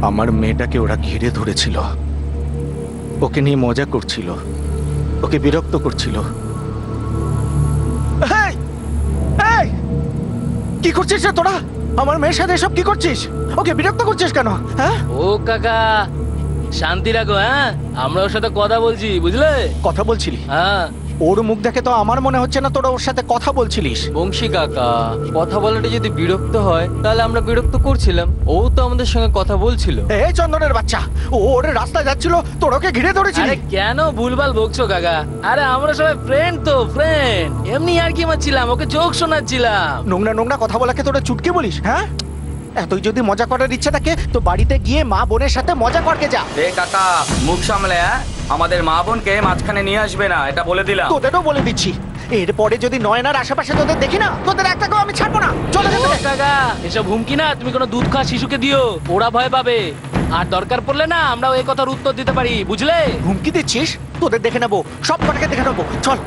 আমার মেয়েটাকে ওরা ঘিরে ধরেছিল, ওকে নিয়ে মজা করছিল, ওকে বিরক্ত করছিল। এই! এই! কি করছিস রে তোরা? আমার মেয়ের সাথে এসব কি করছিস? ওকে বিরক্ত করছিস কেন? হ্যাঁ, ও কাকা শান্তি রাখো। হ্যাঁ, আমরা ওর সাথে কথা বলছি, বুঝলে? কথা বলছিলি? হ্যাঁ ওর মুখ দেখে তো আমার মনে হচ্ছে না তোরা ওর সাথে কথা বলছিলিস। বংশী কাকা, কথা বলাটা যদি বিরক্ত হয় তাহলে আমরা বিরক্ত করছিলাম, ও তো আমাদের সঙ্গে কথা বলছিল। এই চন্দনের বাচ্চা, ও ওর রাস্তায় যাচ্ছিল, তোর ওকে ঘিরে ধরেছিলি। আরে কেন ভুলভাল বকছো কাকা? আরে আমরা সবাই ফ্রেন্ড তো, ফ্রেন্ড। এমনি আর কি মারছিলাম, ওকে জোক শোনাচ্ছিলাম। নোংরা নোংরা কথা বলাকে তোরা চুটকে বলিস? হ্যাঁ, এতই যদি মজা করার ইচ্ছা থাকে তো বাড়িতে গিয়ে মা বোনের সাথে মজা করকে যা। এ কাকা, মুখ সামলে। আমাদের মা বোনকে মাঝখানে নিয়ে আসবে না, এটা বলে দিলাম। তোদেরও বলে দিচ্ছি, এরপরে যদি নয়নার আশেপাশে তোদের দেখি না, তোদের একটাকেও আমি ছাড়বো না। চলে ও যেতে। কাকা, এসব হুমকি না তুমি কোনো দুধ খাওয়া শিশুকে দিও, ওরা ভয় পাবে। আর দরকার পড়লে না আমরাও এই কথার উত্তর দিতে পারি, বুঝলে? হুমকি দিচ্ছিস? তোদের দেখে নেবো, সব কটাকে দেখে নেবো। চল,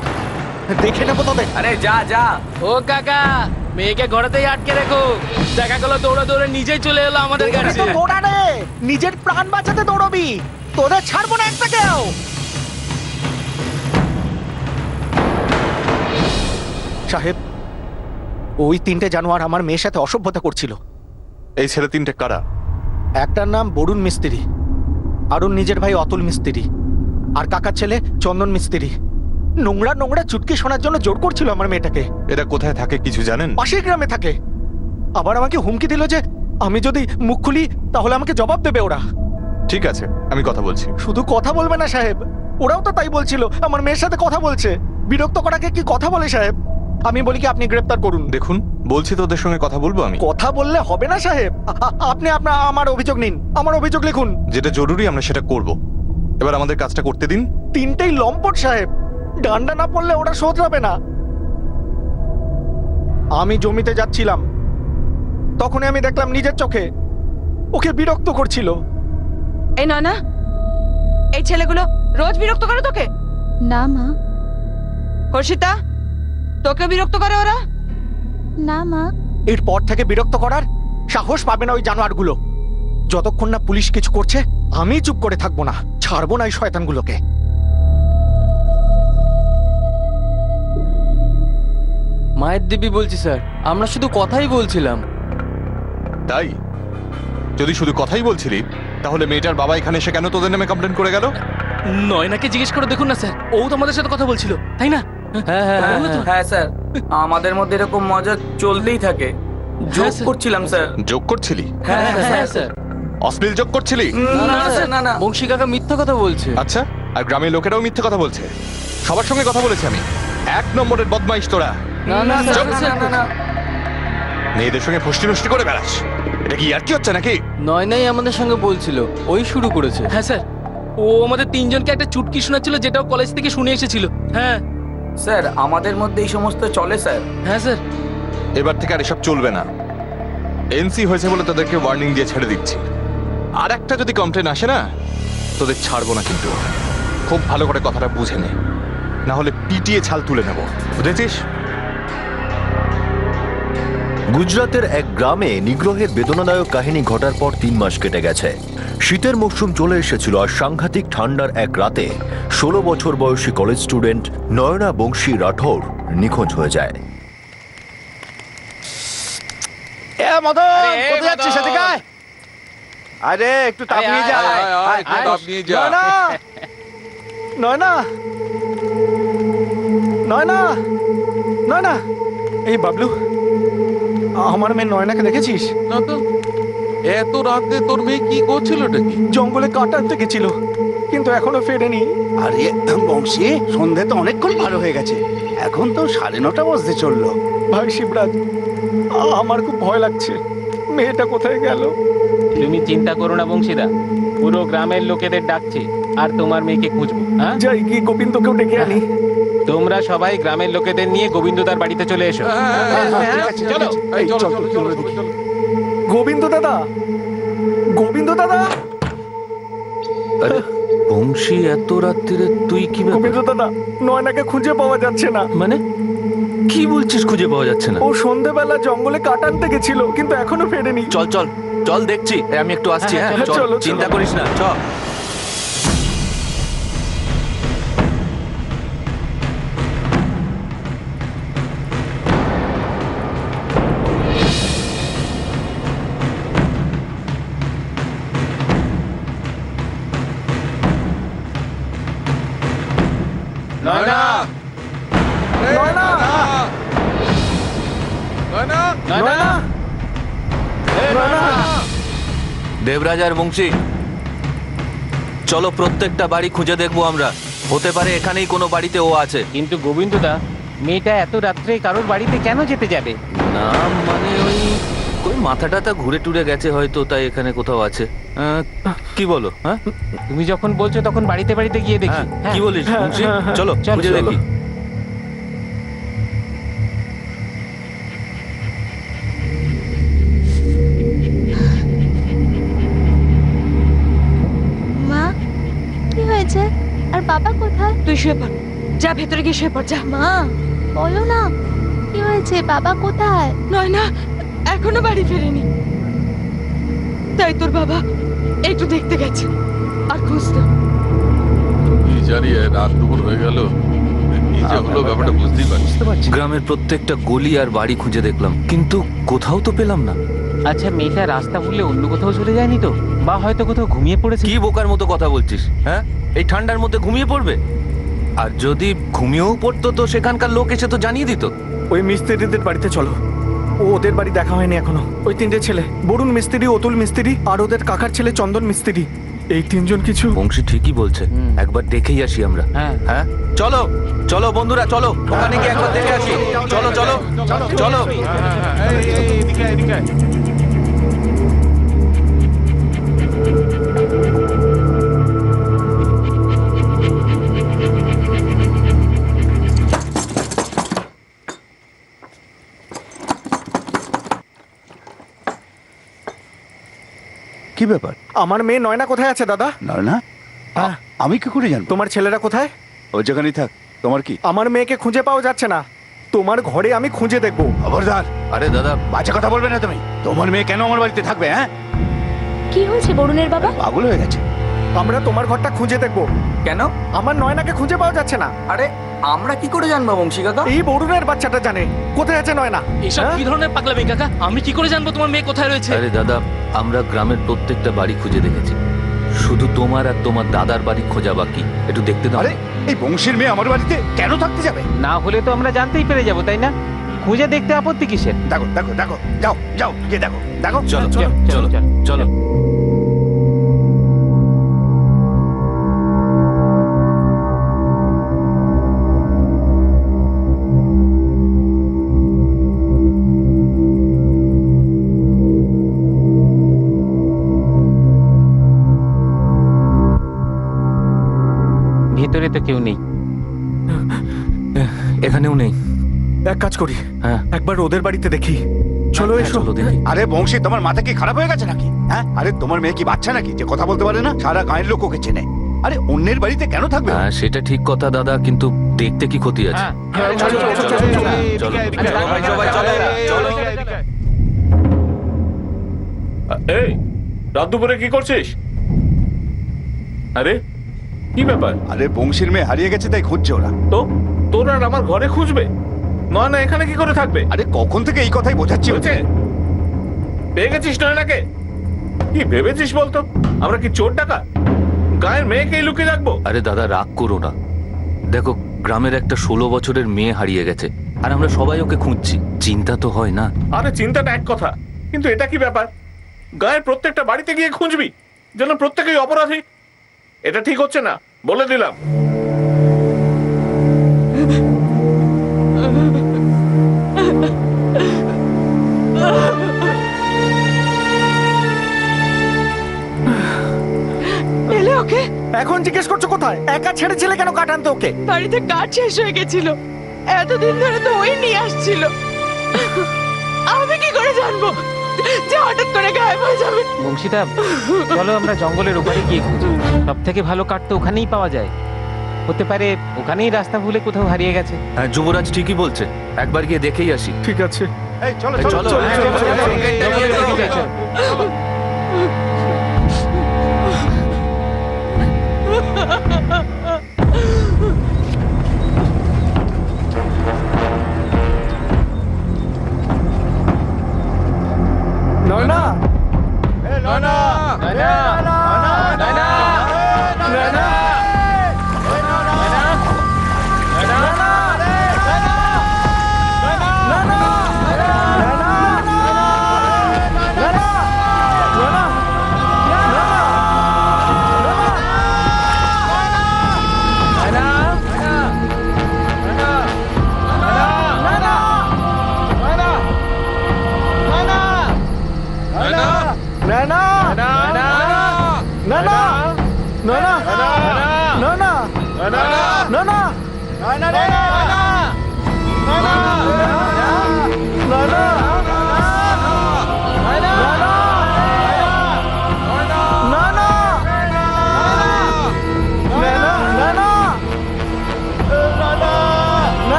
দেখে নেবো তোদের। আরে যা যা। ও কাকা, মেয়েকে ঘরেতেই আটকে রেখো। দেখা গেলো দৌড়ে দৌড়ে নিজেই চলে এলো আমাদের এখানে কাছে। তো দৌড়া রে, নিজের প্রাণ বাঁচাতে দৌড়বি। তোদের ছাড়বো না একটাকেও। সাহেব, ওই তিনটে জানোয়ার আমার মেয়ের সাথে অসভ্যতা করছিল। এই ছেলে তিনটে কারা? একটার নাম বরুণ মিস্ত্রি, আর ওর নিজের ভাই অতুল মিস্ত্রি, আর কাকার ছেলে চন্দন মিস্ত্রি। নোংরা নোংরা চুটকি শোনার জন্য জোর করছিল আমার মেয়েটাকে। এরা কোথায় থাকে কিছু জানেন? পাশের গ্রামে থাকে। আবার আমাকে হুমকি দিল যে আমি যদি মুখ খুলি তাহলে আমাকে জবাব দেবে ওরা। ঠিক আছে, আমি কথা বলছি। শুধু কথা বলবে না সাহেব, ওরাও তো তাই বলছিল, আমার মেয়ের সাথে কথা বলছে। বিরক্ত করাকে কি কথা বলে সাহেব? আমি বলি কি আপনি গ্রেপ্তার করুন। দেখুন, বলছি তো ওদের সঙ্গে কথা বলবো আমি। কথা বললে হবে না সাহেব। আপনি আপনার আমার অভিযোগ নিন, আমার অভিযোগ লিখুন। যেটা জরুরি আমরা সেটা করব। এবার আমাদের কাজটা করতে দিন। তিনটেই লম্পট সাহেব, ডান্ডা না পড়লে ওরা শোধরাবে না। আমি জমিতে যাচ্ছিলাম, তখনই আমি দেখলাম নিজের চোখে ওকে বিরক্ত করছিল। এই না, এই ছেলেগুলো রোজ বিরক্ত করে তোকে? না মা। হর্ষিতা, তোকে বিরক্ত করে ওরা? না মা। এরপর থেকে বিরক্ত করার সাহস পাবে না ওই জানোয়ারগুলো। যতক্ষণ না পুলিশ কিছু করছে আমি চুপ করে থাকবো না, ছাড়বো না এই শয়তানগুলোকে। মায়ের দিবি বলছি স্যার, আমরা শুধু কথাই বলছিলাম। তাই যদি শুধু কথাই বলছিলি তাহলে মেয়েটার বাবা এখানে এসে কেন তোদের নামে কমপ্লেন করে গেল? নয়নাকে জিজ্ঞেস করে দেখুন না স্যার, ও তো আমাদের সাথে কথা বলছিল, তাই না? হ্যাঁ হ্যাঁ হ্যাঁ, বলো তো। হ্যাঁ স্যার, আমাদের মধ্যে এরকম মজা চলতেই থাকে। Joke sir. করছিলাম স্যার। যোগ করছিলি? হ্যাঁ হ্যাঁ স্যার। অশ্লীল যোগ করছিলি? না স্যার, না না। বংশী কাকা মিথ্যা কথা বলছে। আচ্ছা, আর গ্রামের লোকেরাও মিথ্যে কথা বলছে? সবার সঙ্গে কথা বলেছি আমি। এক নম্বরের বদমাইশ তোরা। না না স্যার, স্যার, না, না, না। মেয়েদের সঙ্গে ফষ্টি নষ্টি করে বেড়াস, এটা কি আর কি হচ্ছে নাকি? নয়নাই আমাদের সঙ্গে বলছিল, ওই শুরু করেছে। হ্যাঁ স্যার, ও আমাদের তিনজনকে একটা চুটকি শোনাচ্ছিল, যেটাও কলেজ থেকে শুনে এসেছিল। হ্যাঁ স্যার, আমাদের মধ্যে এই সমস্ত চলে স্যার। হ্যাঁ স্যার। এবার থেকে আর এসব চলবে না। এনসি হয়েছে বলে তোদেরকে ওয়ার্নিং দিয়ে ছেড়ে দিচ্ছি। আর একটা যদি কমপ্লেন আসে না, তোদের ছাড়বো না কিন্তু। খুব ভালো করে কথাটা বুঝে নে, না হলে পিটিয়ে ছাল তুলে নেব, বুঝেছিস? গুজরাতের এক গ্রামে নিগ্রহের বেদনাদায়ক কাহিনী ঘটার পর 3 মাস কেটে গেছে। শীতের মৌসুম চলে এসেছিল আর সাংঘাতিক ঠান্ডার এক রাতে 16 বছর বয়সী কলেজ স্টুডেন্ট নয়না বংশী রাঠৌর নিখোঁজ হয়ে যায়। আরে একটু তাপ নিয়ে যা। নয়না, নয়না, নয়না, নয়না। এই বাবলু, আমার মেয়ে নয়নাকে দেখেছিস? না তো, এত রাতে তোর মেয়ে কি করছিল নাকি? জঙ্গলে কাঠ আনতে গেছিল, কিন্তু এখনো ফেরেনি। আরে বংশী, সন্ধে তো অনেকক্ষণ ভালো হয়ে গেছে, এখন তো 9:30 বাজতে চললো। ভাই শিবরাজ, আমার খুব ভয় লাগছে। মেয়েটা কোথায় গেল? তুমি চিন্তা করো না বংশীদা, পুরো গ্রামের লোকেদের ডাকছি আর তোমার মেয়েকে খুঁজবো। হ্যাঁ, যাই গিয়ে গোবিন্দকেও ডেকে আনি। তোমরা সবাই গ্রামের লোকেদের নিয়ে গোবিন্দদার বাড়িতে চলে এসো। চলো, এই চলো, চল, চলো, চল, চলো, দেখি। চলো। গোবিন্দ দাদা, গোবিন্দ দাদা, আরে বংশী, এত রাত্রিরে তুই কি ব্যাপার? গোবিন্দ দাদা, নয়নাকে খুঁজে পাওয়া যাচ্ছে না। মানে কি বলছিস খুঁজে পাওয়া যাচ্ছে না? ও সন্ধেবেলা জঙ্গলে কাঠ আনতে গেছিল, কিন্তু এখনো ফেরেনি। চল চল চল দেখছি আমি একটু আসছি। হ্যাঁ, হ্যাঁ চলো, চল, চলো, চিন্তা চলো। করিস না চ। নয়না নয়না! নয়না নয়না! নয়না! দেবরাজ আর বংশী, চলো প্রত্যেকটা বাড়ি খুঁজে দেখবো আমরা। হতে পারে এখানেই কোনো বাড়িতে ও আছে। কিন্তু গোবিন্দদা, মেয়েটা এত রাত্রে কারোর বাড়িতে কেন যেতে যাবে? না মানে ওই মাথা টাথা ঘুরে টুরে গেছে হয়তো, তাই এখানে কোথাও আছে। কি বলো? হ্যাঁ তুমি যখন বলছো তখন বাড়িতে বাড়িতে গিয়ে দেখি। কি বলিস বংশী? চলো চল, খুঁজে চলো। দেখি। মা কি হয়েছে? আর বাবা কোথায়? তুই শুয়ে পড়, যা ভেতরে গিয়ে শুয়ে পড়, যা। মা বলো না, কি হয়েছে? বাবা কোথায়? নয় না, এখনো বাড়ি ফেরেনি। তাই তোর বাবা একটু দেখতে গেছে আর খুঁজতো। কি জানি রাত দুপুর হয়ে গেল, কি যে হলো ব্যাপারটা বুঝতেই পারছি। গ্রামের প্রত্যেকটা গলি আর বাড়ি খুঁজে দেখলাম, কিন্তু কোথাও তো পেলাম না। আচ্ছা, মেয়েটা রাস্তা ভুলে অন্য কোথাও চলে যায়নি তো? বা হয়তো কোথাও ঘুমিয়ে পড়েছে? কি বোকার মতো কথা বলছিস? হ্যাঁ, এই ঠান্ডার মধ্যে ঘুমিয়ে পড়বে? আর যদি ঘুমিয়েও পড়তো তো সেখানকার লোক এসে তো জানিয়ে দিত। ওই মিস্ত্রিদের বাড়িতে চলো। ওদের বাড়ি দেখা হয়নি এখনো। ওই তিনটে ছেলে, বরুণ মিস্ত্রি, অতুল মিস্ত্রি আর ওদের কাকার ছেলে চন্দন মিস্ত্রি, এই তিনজন কিছু। বংশী ঠিকই বলছে, একবার দেখেই আসি আমরা। হ্যাঁ। হ্যাঁ চলো চলো বন্ধুরা, চলো ওখানে গিয়ে একবার দেখে আসি। চলো চলো চলো। এদিকে এদিকে কি ব্যাপার? আমার মেয়ে নয়না কোথায় আছে দাদা? নয়না? হ্যাঁ। আমি কি করে জানবো? তোমার ছেলেরা কোথায়? ওই যেখানেই থাক, তোমার কি? আমার মেয়েকে খুঁজে পাওয়া যাচ্ছে না। তোমার ঘরে আমি খুঁজে দেখবো। খবরদার, আরে দাদা, বাজে কথা বলবে না তুমি। তোমার মেয়ে কেন আমার বাড়িতে থাকবে? হ্যাঁ, কি হয়েছে বরুণের বাবা? পাগল হয়ে গেছে। আমরা তোমার ঘরটা খুঁজে দেখবো। কেন? আমার নয়নাকে খুঁজে পাওয়া যাচ্ছে না। আরে আমরা কি করে জানবো বংশী কাকা? এই বরুণের বাচ্চাটা জানে কোথায় আছে নয়না। এসব হ্যাঁ? কি ধরনের পাগলামি কাকা? আমি কি করে জানবো তোমার মেয়ে কোথায় রয়েছে? আরে দাদা, আমরা গ্রামের প্রত্যেকটা বাড়ি খুঁজে দেখেছি, শুধু তোমার আর তোমার দাদার বাড়ি খোঁজা বাকি। একটু দেখতে দাও। আরে এই বংশীর মেয়ে আমার বাড়িতে কেন থাকতে যাবে? না হলে তো আমরা জানতেই পেরে যাবো, তাই না? খুঁজে দেখতে আপত্তি কিসের? দেখো দেখো দেখো, যাও যাও গিয়ে দেখো দেখো। চলো চলো, চলো চলো। চলো। ভেতরে তো কেউ নেই। এখানেও নেই। এক কাজ করি, হ্যাঁ একবার ওদের বাড়িতে দেখি। চলো হ্যাঁ, এসো। চলো দেখি। আরে বংশী, তোমার মাথা কি খারাপ হয়ে গেছে নাকি? হ্যাঁ, আরে তোমার মেয়ে কি বাচ্চা নাকি যে কথা বলতে পারে না? সারা গায়ের লোক ওকে চেনে। আরে অন্যের বাড়িতে কেন থাকবে? হ্যাঁ সেটা ঠিক কথা দাদা, কিন্তু দেখতে কি ক্ষতি আছে? হ্যাঁ, চলো, চলো, চলো, চলো, চলো। চলো ভাই, সবাই চলো, চলো। এই রাত দুপুরে কি করছিস? আরে কি ব্যাপার? আরে বংশীর মেয়ে হারিয়ে গেছে, তাই খুঁজছে ওরা। তো তোর আর আমার ঘরে খুঁজবে? নয় না, এখানে কি করে থাকবে? আরে কখন থেকে এই কথাই বোঝাচ্ছি হচ্ছে ওকে। পেয়ে গেছিস নয়নাকে? কি ভেবেছিস বলতো? আমরা কি চোর ডাকা গায়ের মেয়েকেই লুকিয়ে রাখবো? আরে দাদা রাগ করো না, দেখো গ্রামের একটা 16 বছরের মেয়ে হারিয়ে গেছে আর আমরা সবাই ওকে খুঁজছি। চিন্তা তো হয় না? আরে চিন্তাটা এক কথা, কিন্তু এটা কি ব্যাপার? গায়ের প্রত্যেকটা বাড়িতে গিয়ে খুঁজবি যেন প্রত্যেকেই অপরাধী। এটা ঠিক হচ্ছে না, বলে দিলাম। এলে ওকে? এখন জিজ্ঞেস করছো কোথায়? একা ছেড়েছিলে কেন কাটানতে ওকে? বাড়িতে কাঠ শেষ হয়ে গেছিল, এতদিন ধরে তো ওই নিয়ে আসছিল। আমি কি করে জানবো যে হঠাৎ করে গায়েব হয়ে যাবে? বংশীদা, চলো আমরা জঙ্গলের ওপারে গিয়ে খুঁজি। সব থেকে ভালো কাঠ তো ওখানেই পাওয়া যায়। হতে পারে ওখানেই রাস্তা ভুলে কোথাও হারিয়ে গেছে। হ্যাঁ যুবরাজ ঠিকই বলছে, একবার গিয়ে দেখেই আসি। ঠিক আছে। এই চলো এই চলো চলো, চলো চলো, চলো, চলো, চলো, চলো, চলো, চলো, চলো, চলো, চলো। চলো।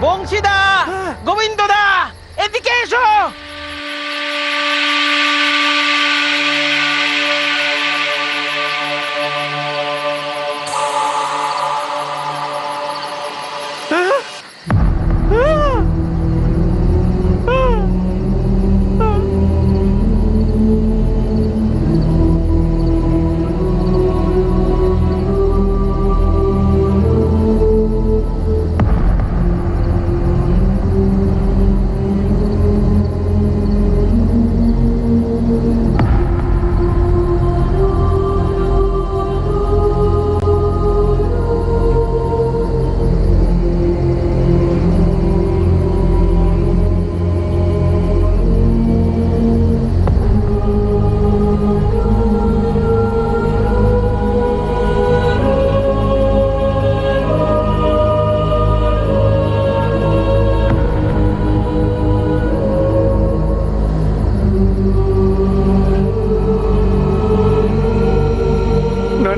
বংশীদা, গোবিন্দদা, এদিকে এসো।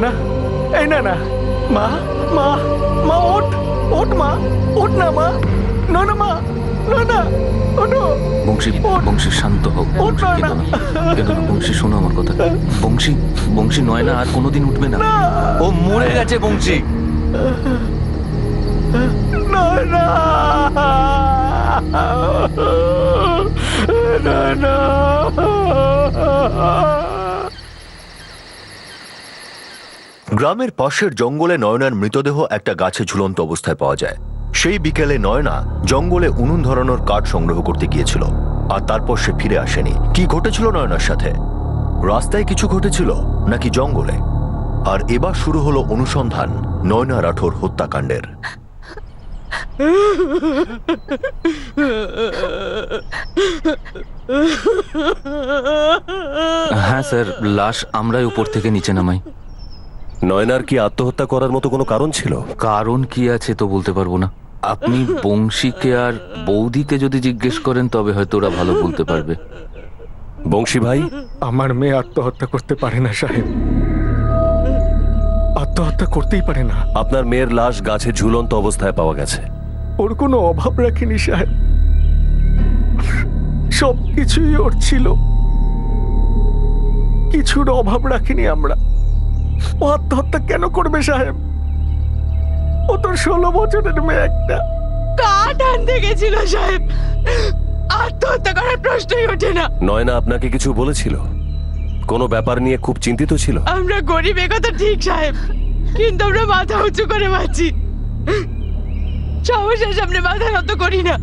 না এই না না মা মা মা ওঠ ওঠ মা ওঠ না মা না না মা না না ওঠো বংশী, বংশী শান্ত হোক। ওঠ বংশী, না কেঁদো না। কেঁদো না, বংশী শোনো আমার কথা। বংশী, বংশী নয় না আর কোনোদিন উঠবে না। ও মরে গেছে বংশী। না না না না গ্রামের পাশের জঙ্গলে নয়নার মৃতদেহ একটা গাছে ঝুলন্ত অবস্থায় পাওয়া যায়। সেই বিকেলে নয়না জঙ্গলে উনুন ধরানোর কাঠ সংগ্রহ করতে গিয়েছিল, আর তারপর সে ফিরে আসেনি। কি ঘটেছিল নয়নার সাথে? রাস্তায় কিছু ঘটেছিল নাকি জঙ্গলে? আর এবার শুরু হলো অনুসন্ধান নয়না রাঠোর হত্যাকাণ্ডের। হ্যাঁ স্যার, লাশ আমরাই উপর থেকে নিচে নামাই। নয়নার কি আত্মহত্যা করার মতো কোনো কারণ ছিল? কারণ কি আছে তো বলতে পারবো না। আপনি বংশীকে আর বৌদিকে যদি জিজ্ঞেস করেন তবে হয়তো ওরা ভালো বলতে পারবে। বংশী ভাই, আমার মেয়ে আত্মহত্যা করতে পারে না সাহেব, আত্মহত্যা করতেই পারে না। আপনার মেয়ের লাশ গাছে ঝুলন্ত অবস্থায় পাওয়া গেছে। ওর কোনো অভাব রাখিনি সাহেব, সব কিছুই ওর ছিল, কিছুর অভাব রাখিনি আমরা। ও আত্মহত্যা কেন করবে সাহেব? ও তো 16 বছরের মেয়ে একটা। কাঠ আনতে গেছিল সাহেব, আত্মহত্যা করার প্রশ্নই ওঠে না। নয়না আপনাকে কিছু বলেছিল? কোনো ব্যাপার নিয়ে খুব চিন্তিত ছিল? আমরা গরিব কথা ঠিক সাহেব, কিন্তু আমরা মাথা উঁচু করে বাঁচি, সমস্যার সামনে মাথা নত করি না।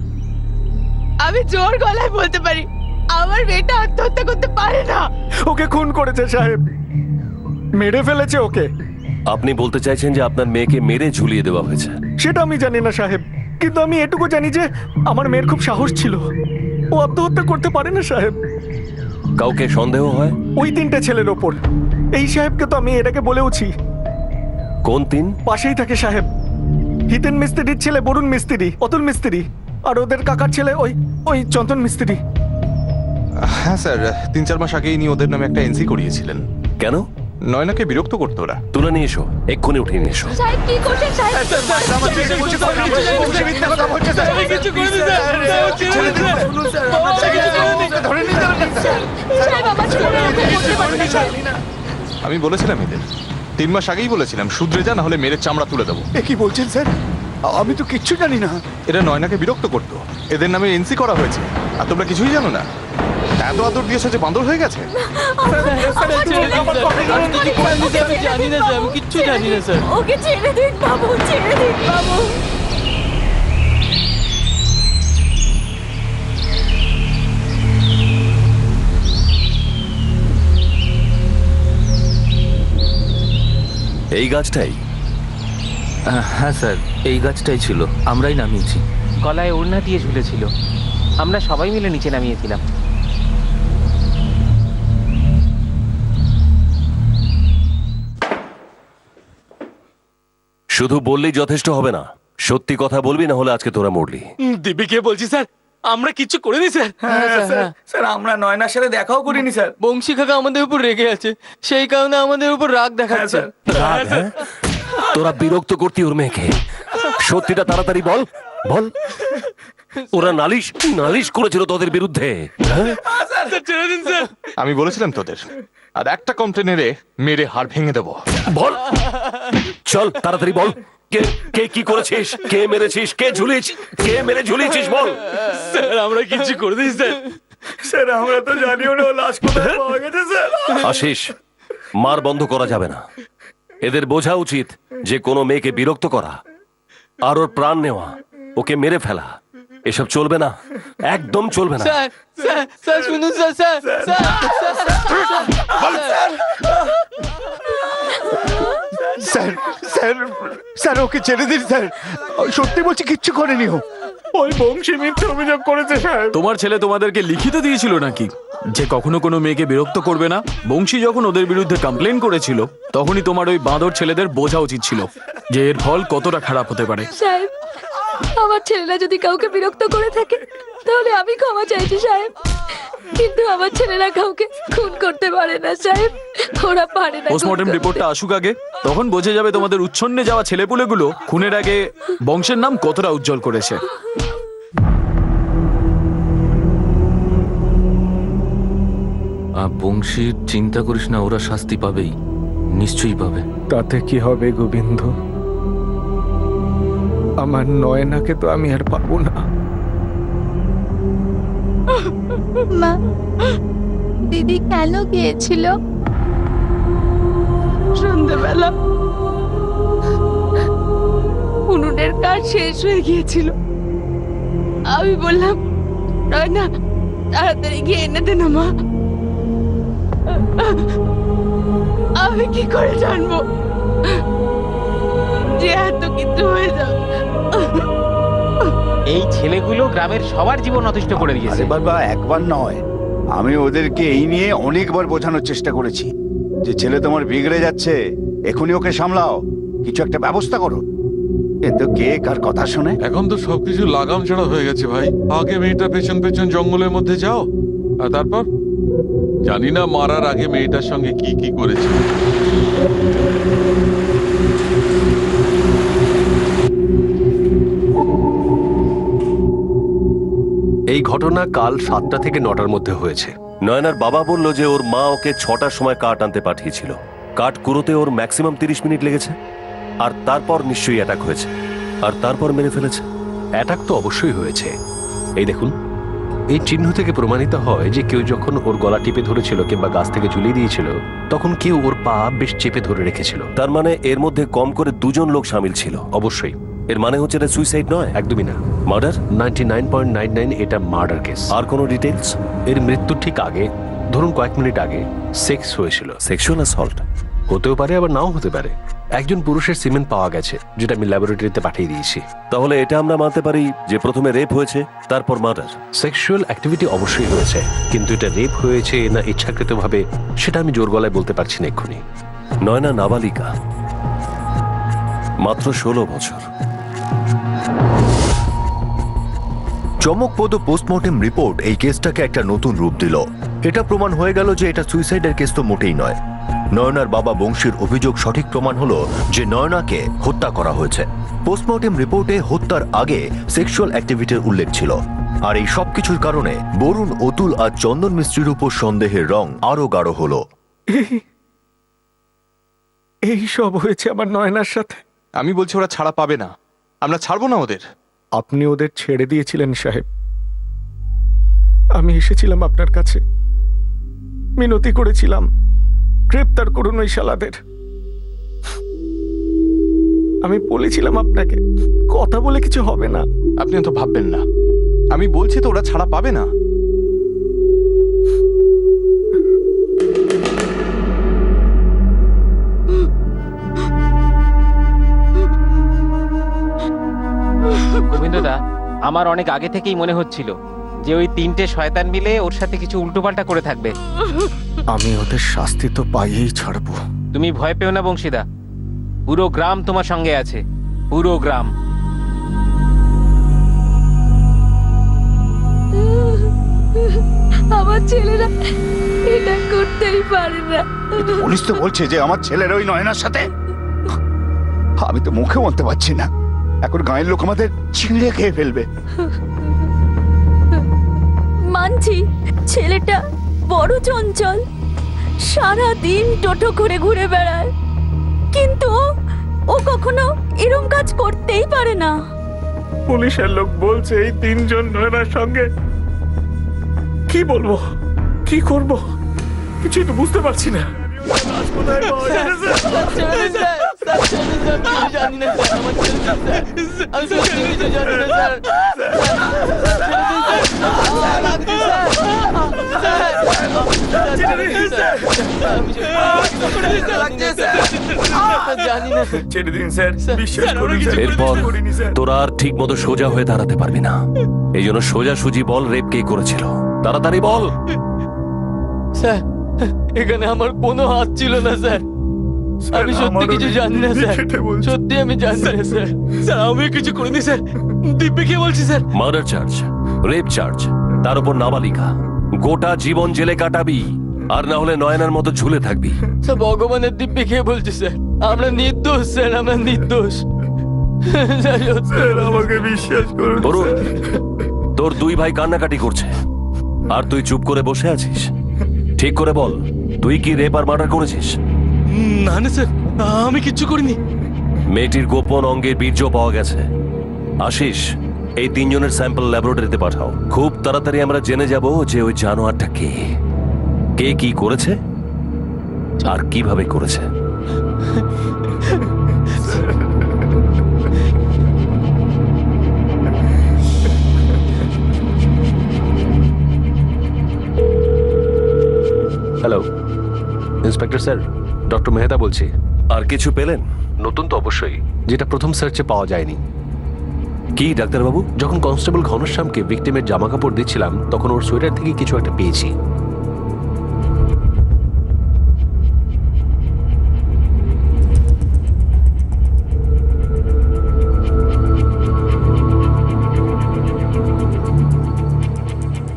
আমি জোর গলায় বলতে পারি আমার মেয়েটা আত্মহত্যা করতে পারে না। ওকে খুন করেছে সাহেব, মেরে ফেলেছে ওকে। আপনি বলতে চাইছেন যে আপনার মেয়েকে মেরে ঝুলিয়ে দেওয়া হয়েছে? সেটা আমি জানি না সাহেব, কিন্তু আমি এটুকু জানি যে আমার মেয়ের খুব সাহস ছিল, ও আত্মহত্যা করতে পারে না সাহেব। কাউকে সন্দেহ হয়? ওই 3টে ছেলের ওপর। এই সাহেবকে তো আমি এটাকে বলেওছি। কোন 3? পাশেই থাকে সাহেব, হিতেন মিস্ত্রির ছেলে বরুণ মিস্ত্রি, অতুল মিস্ত্রি, আর ওদের কাকার ছেলে ওই ওই চন্দন মিস্ত্রি। হ্যাঁ স্যার, 3-4 মাস আগেই ইনি ওদের নামে একটা এনসি করিয়েছিলেন। কেন? নয়নাকে বিরক্ত করতো ওরা। তুলে নিয়ে এসো, এক্ষুনি উঠিয়ে নিয়ে এসো। সাহেব কি করছেন সাহেব? সাহেব আমার ছেলেরা এরকম করতে পারে না। আমি বলেছিলাম এদের 3 মাস আগেই বলেছিলাম শুধরে যা, না হলে মেরে চামড়া তুলে দেবো। এ কি বলছেন স্যার? আমি তো কিচ্ছু জানি না। এরা নয়নাকে বিরক্ত করতো, এদের নামে এনসি করা হয়েছে, আর তোমরা কিছুই জানো না। এত আদর দিয়েছে যে বান্দর হয়ে গেছে। জানি না স্যার, আমি কিচ্ছু জানি না স্যার। ওকে ছেড়ে দিন বাবু, ছেড়ে দিন বাবু। এই গাছটাই? হ্যাঁ স্যার, এই গাছটাই ছিল, আমরাই নামিয়েছি। গলায় ওড়না দিয়ে ঝুলেছিল, আমরা সবাই মিলে নিচে নামিয়েছিলাম। শুধু বললেই যথেষ্ট হবে না, সত্যি কথা বলবি, না হলে আজকে তোরা মরলি। দিব্যিকে বলছি স্যার, আমরা কিচ্ছু করিনি স্যার। স্যার আমরা নয়নার সাথে দেখাও করিনি স্যার। বংশী কাকা আমাদের উপর রেগে আছে, সেই কারণে আমাদের উপর রাগ দেখাচ্ছে। রাগ, হ্যাঁ? তোরা বিরক্ত করতি ওর মেয়েকে। সত্যিটা তাড়াতাড়ি বল, বল। ওরা নালিশ নালিশ করেছিল তোদের বিরুদ্ধে, হ্যাঁ? ছেড়ে দিন স্যার। আমি বলেছিলাম তোদের আর একটা কমপ্লেনেরে মেরে হাড় ভেঙে দেবো। বল, চল তাড়াতাড়ি বল। কে কে কি করেছিস, কে মেরেছিস, কে ঝুলিয়েছিস, কে মেরে ঝুলিয়েছিস, বল। স্যার আমরা কিচ্ছু করে দিই স্যার। স্যার আমরা তো জানিও না লাশ কোথায় পাওয়া গেছে স্যার। আশিস, মার বন্ধ করা যাবে না। এদের বোঝা উচিত যে কোনো মেয়েকে বিরক্ত করা আর ওর প্রাণ নেওয়া, ওকে মেরে ফেলা, এসব চলবে না, একদম চলবে না। স্যার স্যার স্যার শুনুন sir, sir sir sir sir okay ছেড়ে দিন স্যার, সত্যি বলছি কিচ্ছু করেনি ও। ওই বংশী মিথ্যে অভিযোগ করেছে স্যার। তোমার ছেলে তোমাদেরকে লিখিত দিয়েছিল নাকি যে কখনো কোনো মেয়েকে বিরক্ত করবে না? বংশী যখন ওদের বিরুদ্ধে কমপ্লেন করেছিল তখনই তোমার ওই বাঁদর ছেলেদের বোঝা উচিত ছিল যে এর ফল কতটা খারাপ হতে পারে। সাহেব, আমার ছেলেরা যদি কাউকে বিরক্ত করে থাকে তাহলে আমি ক্ষমা চাইছি সাহেব, কিন্তু আমার ছেলেরা কাউকে খুন করতে পারে না সাহেব, ওরা পারে না। পোস্টমর্টম রিপোর্টটা আসুক আগে, তখন বোঝা যাবে তোমাদের উচ্ছন্নে যাওয়া ছেলেপুলেগুলো খুনের আগে বংশের নাম কতটা উজ্জ্বল করেছে। বংশীর চিন্তা করিস না, ওরা শাস্তি পাবেই, নিশ্চয়ই পাবে। তাতে কি হবে গোবিন্দ? আমার নয়নাকে তো আমি আর পাবো না। মা, দিদি কেন গিয়েছিল? সন্ধ্যেবেলা উনুনের কাজ শেষ হয়ে গিয়েছিল, আমি বললাম না তাড়াতাড়ি গিয়ে এনে দে না মা। আমি কি করে জানবো যে এত কিছু হয়ে যাবে? এই ছেলেগুলো গ্রামের সবার জীবন অতিষ্ঠ করে দিয়েছে। আরে বাবা, একবার নয়, আমি ওদেরকে এই নিয়ে অনেকবার বোঝানোর চেষ্টা করেছি যে ছেলে তোমার বিগড়ে যাচ্ছে, এখনই ওকে সামলাও, কিছু একটা ব্যবস্থা করো। কিন্তু কে কার কথা শোনে? এখন তো সবকিছু লাগাম ছাড়া হয়ে গেছে ভাই। আগে মেয়েটা পেছন পেছন জঙ্গলের মধ্যে যাও, আর তারপর জানি না মারার আগে মেয়েটার সঙ্গে কি কি করেছে। এই ঘটনা কাল 7টা থেকে 9টার মধ্যে হয়েছে। নয়নার বাবা বলল যে ওর মা ওকে 6টার সময় কাঠ আনতে পাঠিয়েছিল। কাঠ কুড়োতে ওর ম্যাক্সিমাম 30 মিনিট লেগেছে, আর তারপর নিশ্চয়ই অ্যাটাক হয়েছে, আর তারপর মেরে ফেলেছে। অ্যাটাক তো অবশ্যই হয়েছে। এই দেখুন, এই চিহ্ন থেকে প্রমাণিত হয় যে কেউ যখন ওর গলা টিপে ধরেছিল কিংবা গাছ থেকে ঝুলিয়ে দিয়েছিল, তখন কেউ ওর পা বেশ চেপে ধরে রেখেছিল। তার মানে এর মধ্যে কম করে 2 জন লোক সামিল ছিল। অবশ্যই। এর মানে হচ্ছে এটা সুইসাইড নয়? একদমই না। মার্ডার? 99.99 এটা মার্ডার কেস। আর কোনো ডিটেইলস? এর মৃত্যুর ঠিক আগে, ধরুন কয়েক মিনিট আগে, সেক্স হয়েছিল। সেক্সুয়াল অ্যাসল্ট হতেও পারে, আবার নাও হতে পারে। একজন পুরুষের সিমেন্ট পাওয়া গেছে, যেটা আমি ল্যাবরেটরিতে পাঠিয়ে দিয়েছি। তাহলে এটা আমরা মানতে পারি যে প্রথমে রেপ হয়েছে, তারপর মার্ডার। সেক্সুয়াল অ্যাক্টিভিটি অবশ্যই হয়েছে, কিন্তু এটা রেপ হয়েছে না ইচ্ছাকৃতভাবে সেটা আমি জোর গলায় বলতে পারছি না এক্ষুনি। নয়না নাবালিকা, মাত্র 16 বছর। চমকপ্রদ পোস্টমর্টেম রিপোর্ট এই কেসটাকে একটা নতুন রূপ দিল। এটা প্রমাণ হয়ে গেল যে এটা সুইসাইডের কেস তো মোটেই নয়। নয়নার বাবা বংশীর অভিযোগ সঠিক প্রমাণ হলো যে নয়নাকে হত্যা করা হয়েছে। পোস্টমর্টেম রিপোর্টে হত্যার আগে সেক্সুয়াল অ্যাক্টিভিটির উল্লেখ ছিল, আর এই সবকিছুর কারণে বরুণ, অতুল আর চন্দন মিস্ত্রির উপর সন্দেহের রং আরো গাঢ় হলো। এই সব হয়েছে আমার নয়নার সাথে। আমি বলছি ওরা ছাড়া পাবে না, আমরা ছাড়বো না ওদের। আপনি ওদের ছেড়ে দিয়েছিলেন সাহেব, আমি এসেছিলাম আপনার কাছে, মিনতি করেছিলাম গ্রেপ্তার করুন ওই শালাদের। আমি বলেছিলাম আপনাকে কথা বলে কিছু হবে না। আপনি তো ভাববেন না, আমি বলছি তো ওরা ছাড়া পাবে না। গোবিন্দদা, আমার অনেক আগে থেকেই মনে হচ্ছিল যে ওই তিনটে শয়তান মিলে ওর সাথে কিছু উল্টোপাল্টা করে থাকবে। আমি ওদের শাস্তি তো পাইয়েই ছাড়বো। তুমি ভয় পেও না বংশীদা, পুরো গ্রাম তোমার সঙ্গে আছে, পুরো গ্রাম। আমার ছেলেরা এটা করতেই পারে না। পুলিশ তো বলছে যে আমার ছেলের ওই নয়নার সাথে। আমি তো মুখে বলতে পারছি না, এখন গাঁয়ের লোক আমাদের ছিঁড়ে খেয়ে ফেলবে। মানছি ছেলেটা বড় চঞ্চল, সারা দিন টোটো করে ঘুরে বেড়ায়, কিন্তু ও কখনো এরম কাজ করতেই পারে না। পুলিশের লোক বলছে এই তিনজন নয়নার সঙ্গে। কি বলবো, কি করব, কিছুই তো বুঝতে পারছি না। ছেড়ে দিন স্যার, বিশ্বাস করুন স্যার, এরপর করিনি স্যার। তোরা আর ঠিক মতো সোজা হয়ে দাঁড়াতে পারবি না। এই জন্য সোজাসুজি বল, রেপ কে করেছিল, তাড়াতাড়ি বল। স্যার, এখানে আমার কোনো হাত ছিল না স্যার, আমি সত্যি কিছু জানি না স্যার, সত্যি আমি জানি না স্যার। স্যার আমি কিছু করিনি স্যার, দিব্যি বলছি sir. Murder charge, rape charge, তার উপর নাবালিকা, গোটা জীবন জেলে কাটাবি, আর না হলে নয়নার মতো ঝুলে থাকবি। স্যার ভগবানের দিব্যি খেয়ে বলছি স্যার, আমরা নির্দোষ স্যার, আমরা নির্দোষ। স্যার আমাকে বিশ্বাস করুন। বরুণ, তোর দুই ভাই কান্নাকাটি করছে আর তুই চুপ করে বসে আছিস। ঠিক করে বল, তুই কি রেপ আর মার্ডার করেছিস? না না স্যার, আমি কিচ্ছু করিনি। মেয়েটির গোপন অঙ্গের বীর্য পাওয়া গেছে। আশিস, এই তিনজনের স্যাম্পল ল্যাবরেটরিতে পাঠাও। খুব তাড়াতাড়ি আমরা জেনে যাব যে ওই জানোয়ারটা কে, কে কি করেছে আর কিভাবে করেছে। Hello inspector sir, doctor Mehta বলছি। আর কিছু পেলেন? নতুন তো অবশ্যই, যেটা প্রথম সার্চে পাওয়া যায়নি। কি ডাক্তারবাবু? যখন কনস্টেবল ঘনশ্যামকে ভিকটিমের জামা কাপড় দিচ্ছিলাম তখন ওর সোয়েটার থেকে কিছু একটা পেয়েছি।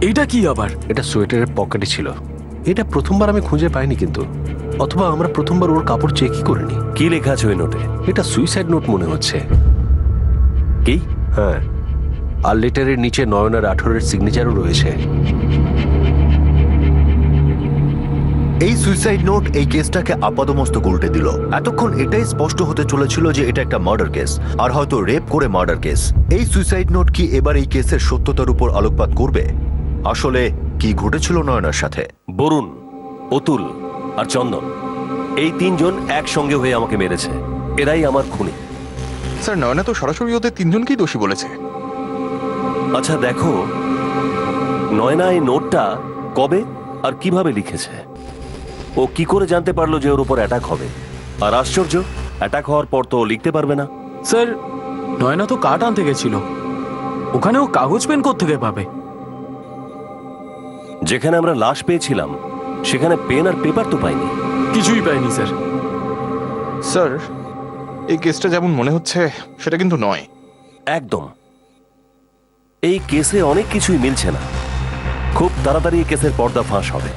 এটা কি আবার? এটা সোয়েটারের পকেটে ছিল। এটা প্রথমবার আমি খুঁজে পাইনি, কিন্তু অথবা আমরা প্রথমবার ওর কাপড় চেকই করিনি। কি লেখা আছে ওই নোটে? এটা সুইসাইড নোট মনে হচ্ছে। কি? হ্যাঁ, আর লেটারের নিচে নয়নার 18-এর সিগনেচারও রয়েছে। এই সুইসাইড নোট এই কেসটাকে আপাদমস্তক উল্টে দিল। এতক্ষণ এটাই স্পষ্ট হতে চলেছিল যে এটা একটা মার্ডার কেস, আর হয়তো রেপ করে মার্ডার কেস। এই সুইসাইড নোট কি এবার এই কেসের সত্যতার উপর আলোকপাত করবে? আসলে কি ঘটেছিল নয়নার সাথে? বরুণ, অতুল আর চন্দন, এই তিনজন একসঙ্গে হয়ে আমাকে মেরেছে। এরাই আমার খুনি। স্যার নয়না তো সরাসরি ওদের তিনজনকেই দোষী বলেছে। আচ্ছা দেখো, নয়না এই নোটটা কবে আর কিভাবে লিখেছে? ও কি করে জানতে পারলো যে ওর উপর অ্যাটাক হবে? আর আশ্চর্য, অ্যাটাক হওয়ার পর তো ও লিখতে পারবে না। স্যার, নয়না তো কাঠ আনতে গেছিল, ওখানে ও কাগজ পেন কোত্থেকে পাবে? যেখানে আমরা লাশ পেয়েছিলাম সেখানে পেন আর পেপার তো পাইনি। কিছুই পাইনি স্যার। স্যার, এই কেসটা যেমন মনে হচ্ছে সেটা কিন্তু নয়। একদম, এই কেসে অনেক কিছুই মিলছে না। খুব তাড়াতাড়ি এই কেসের পর্দা ফাঁস হবে।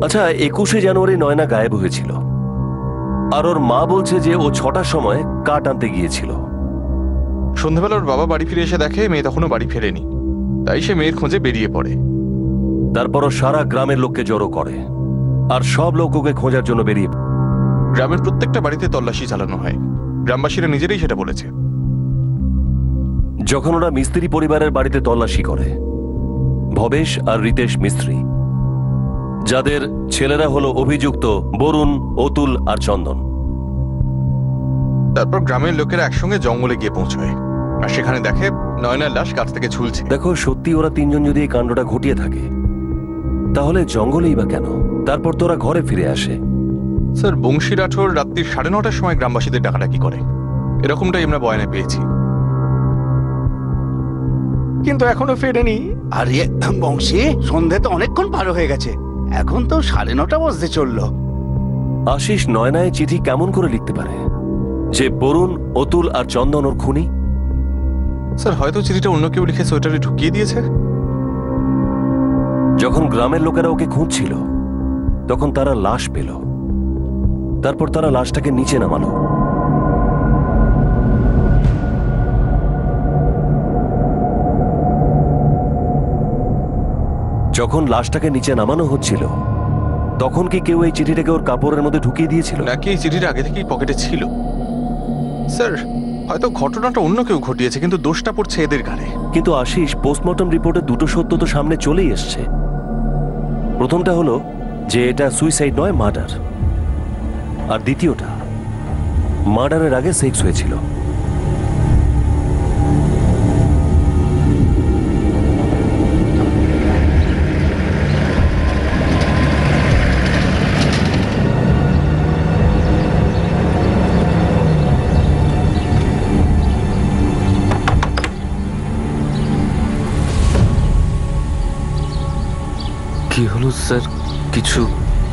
আচ্ছা, 21শে জানুয়ারি নয়না গায়েব হয়েছিল। আর ওর মা বলছে যে ও 6টার সময় কাঠ আনতে গিয়েছিল। সন্ধ্যাবেলা ওর বাবা বাড়ি ফিরে এসে দেখে মেয়ে তখনও বাড়ি ফেরেনি, তাই সে মেয়ের খোঁজে বেরিয়ে পড়ে। তারপর ও সারা গ্রামের লোককে জড়ো করে আর সব লোক ওকে খোঁজার জন্য বেরিয়ে পড়ে। গ্রামের প্রত্যেকটা বাড়িতে তল্লাশি চালানো হয়, গ্রামবাসীরা নিজেরাই সেটা বলেছে। যখন ওরা মিস্ত্রি পরিবারের বাড়িতে তল্লাশি করে, ভবেশ আর রিতেশ মিস্ত্রি, যাদের ছেলেরা হলো অভিযুক্ত বরুণ, অতুল আর চন্দন। তারপর গ্রামের লোকেরা একসঙ্গে জঙ্গলে গিয়ে পৌঁছয় আর সেখানে দেখে নয়নার লাশ গাছ থেকে ঝুলছে। দেখো, সত্যি ওরা তিনজন যদি এই কাণ্ডটা ঘটিয়ে থাকে তাহলে জঙ্গলেই বা কেন? তারপর তোরা ঘরে ফিরে আসে। স্যার, বংশী রাঠোর রাত্রি 9:30টার সময় গ্রামবাসীদের ডাকাডাকি করে, এরকমটাই আমরা বয়ানে পেয়েছি। কিন্তু এখনো ফেরেনি। আরে বংশী, সন্ধে তো অনেকক্ষণ পার হয়ে গেছে, এখন তো 9:30 বাজতে চললো। আশিস নয়নায় চিঠি কেমন করে লিখতে পারে যে বরুণ, অতুল আর চন্দন ওর খুনি? স্যার, হয়তো চিঠিটা অন্য কেউ লিখে সোয়েটারে ঢুকিয়ে দিয়েছে। যখন গ্রামের লোকেরা ওকে খুঁজছিল তখন তারা লাশ পেল, তারপর তারা লাশটাকে নিচে নামালো। যখন লাশটাকে নিচে নামানো হচ্ছিল তখন কি কেউ এই চিঠিটাকে ওর কাপড়ের মধ্যে ঢুকিয়ে দিয়েছিল? নাকি এই চিঠিটা আগে থেকেই পকেটে ছিল? স্যার, হয়তো ঘটনাটা অন্য কেউ ঘটিয়েছে, কিন্তু দোষটা পড়ছে এদের ঘাড়ে। কিন্তু আশিস, পোস্টমর্টম রিপোর্টে দুটো সত্য তো সামনে চলেই এসছে। প্রথমটা হলো যে এটা সুইসাইড নয়, মার্ডার। আর দ্বিতীয়টা, মার্ডারের আগে সেক্স হয়েছিল। কি হলো স্যার, কিছু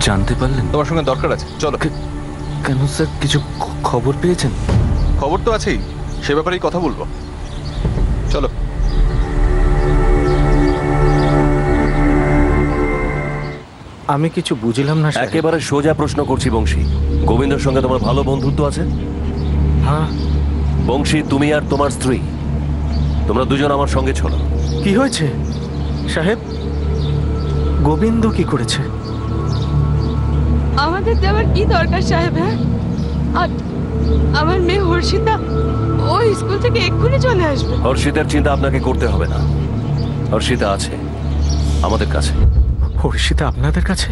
জানতে পারলেন? তোমার সঙ্গে দরকার আছে, চলো। কেন স্যার, কিছু খবর পেয়েছেন? খবর তো আছেই, সে ব্যাপারেই কথা বলবো, চলো। আমি কিছু বুঝলাম না। একেবারে সোজা প্রশ্ন করছি বংশী, গোবিন্দর সঙ্গে তোমার ভালো বন্ধুত্ব আছে? হ্যাঁ। বংশী, তুমি আর তোমার স্ত্রী, তোমরা দুজন আমার সঙ্গে চলো। কি হয়েছে সাহেব? গোবিন্দ কি করেছে? আমাদের যাওয়ার কি দরকার সাহেব? হ্যাঁ, আর আমার মেয়ে হর্ষিতা, ও স্কুল থেকে এক্ষুনি চলে আসবে। হর্ষিতার চিন্তা আপনাকে করতে হবে না, হর্ষিতা আছে আমাদের কাছে। হর্ষিতা আপনাদের কাছে?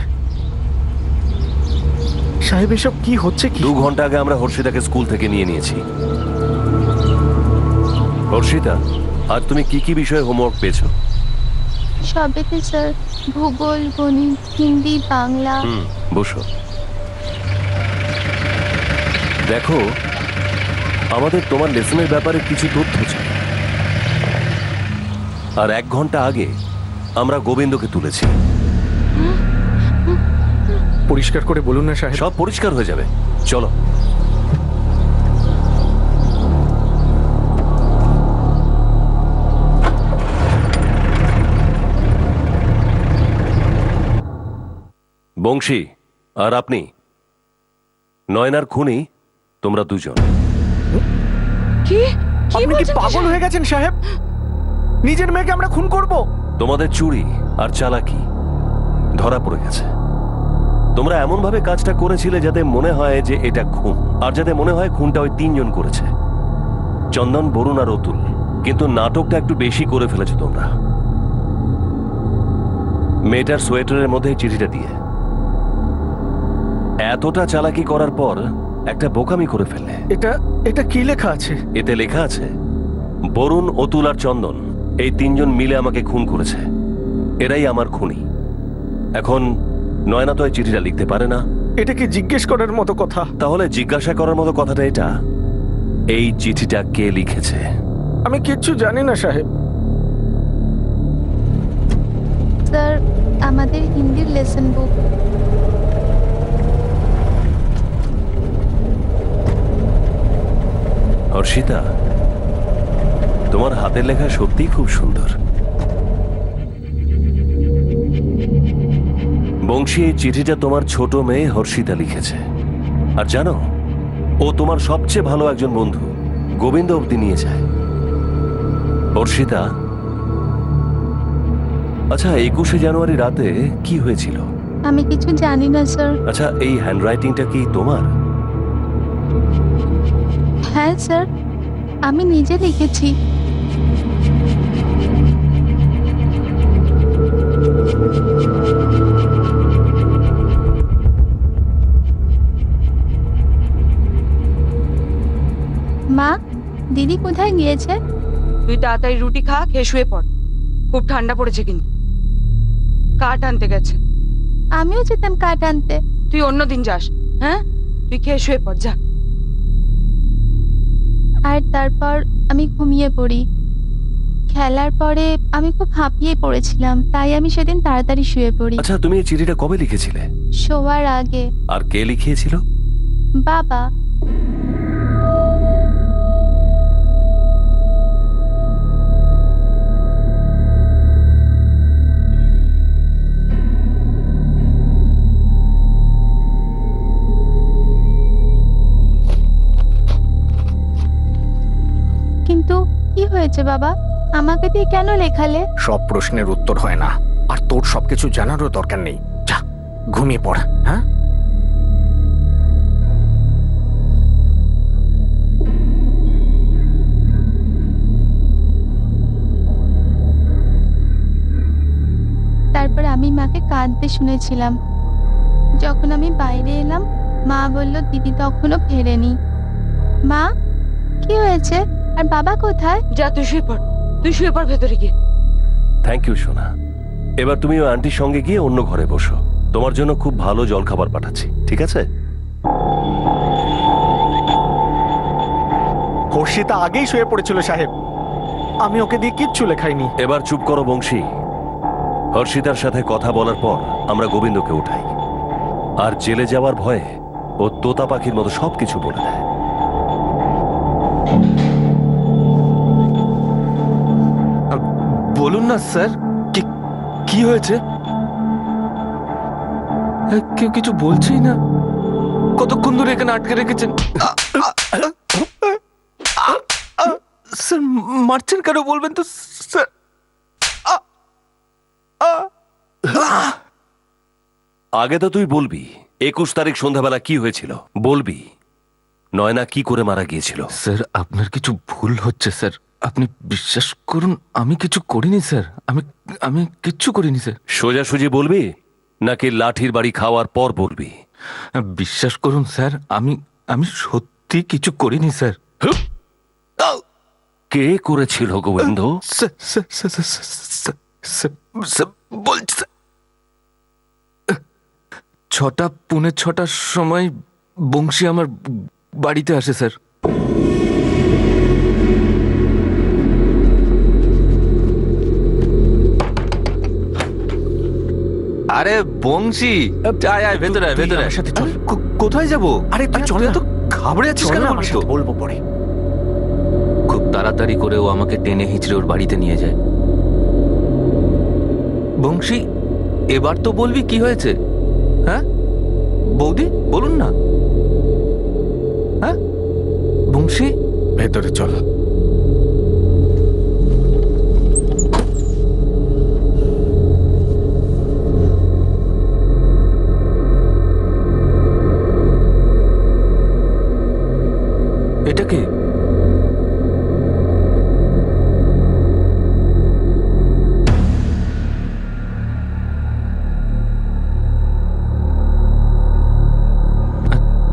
সাহেব, এসব কি হচ্ছে? কি 2 ঘন্টা আগে আমরা হর্ষিতাকে স্কুল থেকে নিয়ে নিয়েছি। হর্ষিতা, আজ তুমি কি কি বিষয়ে হোমওয়ার্ক পেয়েছো? সবেতে স্যার, ভূগোল, গণিত, হিন্দি, বাংলা। বসো। দেখো, আমাদের তোমার লেসনের ব্যাপারে কিছু তথ্য চাই। আর 1 ঘন্টা আগে আমরা গোবিন্দকে তুলেছি। পরিষ্কার করে বলুন না সাহেব। সব পরিষ্কার হয়ে যাবে, চলো। বংশী আর আপনি, নয়নার খুনি তোমরা দুজন। কি? আপনি কি পাগল হয়ে গেছেন সাহেব? নিজের মেয়েকে আমরা খুন করব? তোমাদের চুরি আর চালাকি ধরা পড়ে গেছে। তোমরা এমন ভাবে কাজটা করেছিলে যাতে মনে হয় যে এটা খুন, আর যাতে মনে হয় খুনটা ওই 3 জন করেছে, চন্দন, বরুণ আর অতুল। কিন্তু নাটকটা একটু বেশি করে ফেলেছো তোমরা। মেয়েটার সোয়েটারের মধ্যে চিঠিটা দিয়ে এতটা চালাকি করার পর একটা বোকামি করে ফেললে। এটা কি লেখা আছে? এতে লেখা আছে বরুণ, অতুল আর চন্দন এই 3 জন মিলে আমাকে খুন করেছে, এরাই আমার খুনি। এখন নয়না তো এই চিঠিটা লিখতে পারে না। এটা কি জিজ্ঞেস করার মতো কথা? তাহলে জিজ্ঞাসা করার মতো কথাটা এটা, এই চিঠিটা কে লিখেছে? আমি কিচ্ছু জানি না সাহেব। স্যার, আমাদের হিন্দির লেসন বুক। হর্ষিতা, তোমার হাতের লেখা সত্যিই খুব সুন্দর। বংশী, এই চিঠিটা তোমার ছোট মেয়ে হর্ষিতা লিখেছে। আর জানো, ও তোমার সবচেয়ে ভালো একজন বন্ধু গোবিন্দ অবধি নিয়ে যায়। হর্ষিতা, আচ্ছা 21শে জানুয়ারি রাতে কি হয়েছিল? আমি কিছু জানি না স্যার। আচ্ছা এই হ্যান্ডরাইটিংটা কি তোমার? হ্যাঁ স্যার, আমি নিজে লিখেছি। মা, দিদি কোথায় গিয়েছে? তুই তাড়াতাড়ি রুটি খা, খেয়ে শুয়ে পড়। খুব ঠান্ডা পড়েছে কিন্তু। কাঠ আনতে গেছে। আমিও যেতাম কাঠ আনতে। তুই অন্য দিন যাস। হ্যাঁ, তুই খেয়ে শুয়ে পড়, যা। আর তারপর আমি ঘুমিয়ে পড়ি। খেলার পরে আমি খুব হাঁপিয়ে পড়েছিলাম, তাই আমি সেদিন তাড়াতাড়ি শুয়ে পড়ি। আচ্ছা তুমি এই চিঠিটা কবে লিখেছিলে? শোয়ার আগে। আর কে লিখিয়েছিল? বাবা। কিন্তু কি হয়েছে বাবা? আমাকে দিয়ে কেন লেখালে? সব প্রশ্নের উত্তর হয় না, আর তোর সবকিছু জানারও দরকার নেই। যা ঘুমিয়ে পড়। হ্যাঁ, তারপর আমি মাকে কাঁদতে শুনেছিলাম। যখন আমি বাইরে এলাম, মা বলল দিদি তখনও ফেরেনি। মা, কি হয়েছে? আর বাবা কোথায়? যা তুই শুয়ে পড়, তুই শুয়ে পড় ভেতরে গিয়ে। থ্যাংক ইউ সোনা। এবার তুমি ওই আন্টির সঙ্গে গিয়ে অন্য ঘরে বসো। তোমার জন্য খুব ভালো জলখাবার পাঠাচ্ছি, ঠিক আছে? হর্ষিতা আগেই শুয়ে পড়েছিল সাহেব, আমি ওকে দিয়ে কিচ্ছু লেখাইনি। এবার চুপ করো বংশী। হর্ষিতার সাথে কথা বলার পর আমরা গোবিন্দকে উঠাই, আর জেলে যাওয়ার ভয়ে ও তোতা পাখির মতো সবকিছু বলে দেয়। বলুন না স্যার, কি হয়েছে? কেউ কিছু বলছেই না। কতক্ষণ ধরে এখানে আটকে রেখেছেন? স্যার মারছেন কেন বলবেন তো স্যার? আগে তো তুই বলবি 21 তারিখ সন্ধ্যাবেলা কি হয়েছিল, বলবি নয়না কি করে মারা গিয়েছিল। স্যার আপনার কিছু ভুল হচ্ছে স্যার, আপনি বিশ্বাস করুন আমি কিছু করিনি স্যার, আমি কিচ্ছু করিনি স্যার। সোজাসুজি বলবি নাকি লাঠির বাড়ি খাওয়ার পর বলবি? বিশ্বাস করুন স্যার, আমি সত্যি কিছু করিনি স্যার। কে করেছিল গোবিন্দ? বলছি 6টা পৌনে 6টার সময় বংশী আমার বাড়িতে আসে স্যার। আরে বংশী, আয় ভেতরে আয়, ভেতরে আয়। সাথে চল। কোথায় যাবো? আরে তুই চল না, তো ঘাবড়ে আছিস কেন? আমার সাথে বলবো পরে। খুব তাড়াতাড়ি করে ও আমাকে টেনে হিঁচড়ে ওর বাড়িতে নিয়ে যায়। বংশী, এবার তো বলবি কি হয়েছে? হ্যাঁ বৌদি, বলুন না। হ্যাঁ বংশী, ভেতরে চল। এটা কে?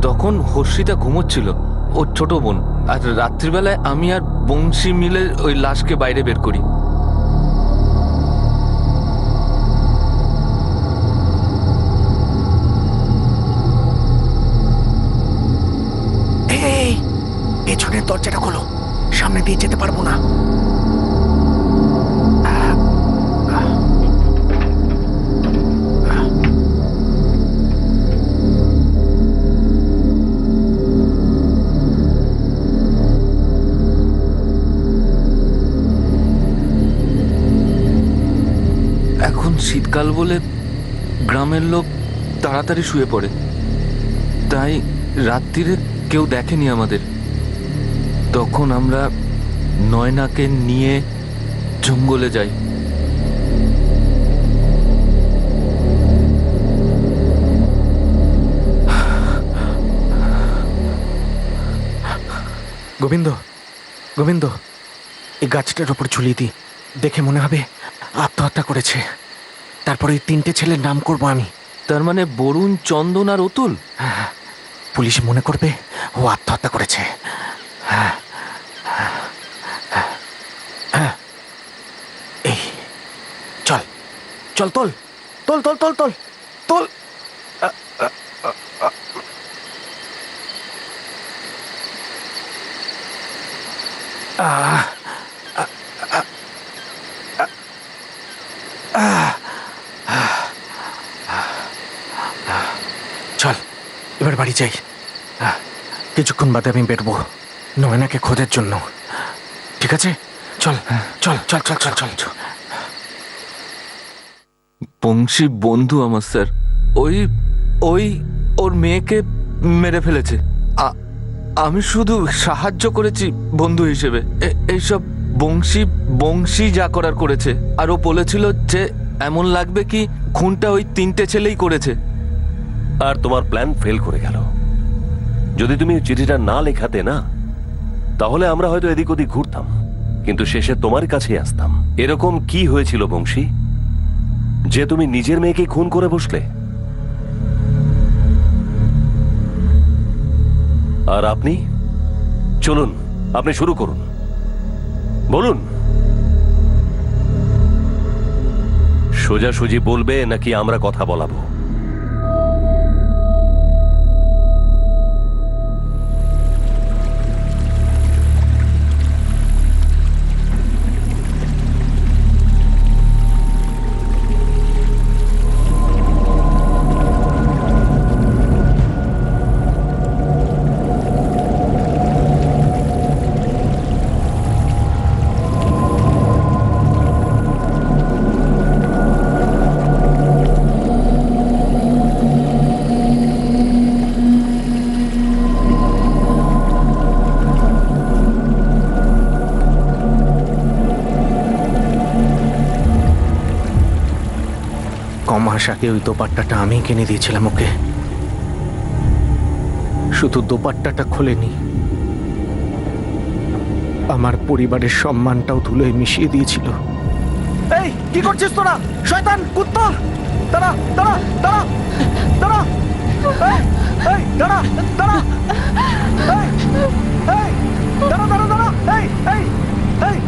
তখন হর্ষিতা ঘুমোচ্ছিল, ওর ছোট বোন, আর রাত্রিবেলায় আমি আর বংশী মিলে ওই লাশকে বাইরে বের করি। এই পেছনের দরজাটা খোলো, সামনে দিয়ে যেতে পারবো না। এখন শীতকাল বলে গ্রামের লোক তাড়াতাড়ি শুয়ে পড়ে, তাই রাত্রিরে কেউ দেখেনি আমাদের। তখন আমরা নয়নাকে নিয়ে জঙ্গলে যাই। গোবিন্দ, গোবিন্দ, এই গাছটার ওপর ঝুলিয়ে দিই, দেখে মনে হবে আত্মহত্যা করেছে। তারপরে ওই 3টে ছেলের নাম করব আমি। তার মানে বরুণ, চন্দন আর অতুল? হ্যাঁ, পুলিশ মনে করবে ও আত্মহত্যা করেছে। হ্যাঁ, হ্যাঁ, এই চল চল, তোল তোল তোল তোল তোল তোল। চল এবার বাড়ি যাই। কিছুক্ষণ বাদে আমি বেরবো নয়নাকে খোঁজার জন্য। ঠিক আছে, চল চল চল চল চল চল চল। বংশী বন্ধু আমার স্যার, ওই ওই ওর মেয়েকে মেরে ফেলেছে। আমি শুধু সাহায্য করেছি বন্ধু হিসেবে। এইসব বংশী বংশী যা করার করেছে। আর ও বলেছিল যে এমন লাগবে কি খুনটা ওই 3টে ছেলেই করেছে। আর তোমার প্ল্যান ফেল করে গেল। যদি তুমি চিঠিটা না লেখাতে না, তাহলে আমরা হয়তো এদিক ওদিক ঘুরতাম, কিন্তু শেষে তোমার কাছেই আসতাম। এরকম কি হয়েছিল বংশী যে তুমি নিজের মেয়েকে খুন করে বসলে? আর আপনি চলুন, আপনি শুরু করুন, বলুন। সোজাসুজি বলবে নাকি আমরা কথা বলাবো? মাস আগে ওই দোপাট্টাটা আমি কিনে দিয়েছিলাম ওকে। শুধু দোপাট্টাটা খোলেনি, আমার পরিবারের সম্মানটাও ধুলোয় মিশিয়ে দিয়েছিল। এই কি করছিস তোরা, শয়তান কুত্তা! দাঁড়া দাঁড়া দাঁড়া দাঁড়া, এই দাঁড়া দাঁড়া, এই এই দাঁড়া দাঁড়া দাঁড়া, এই এই এই।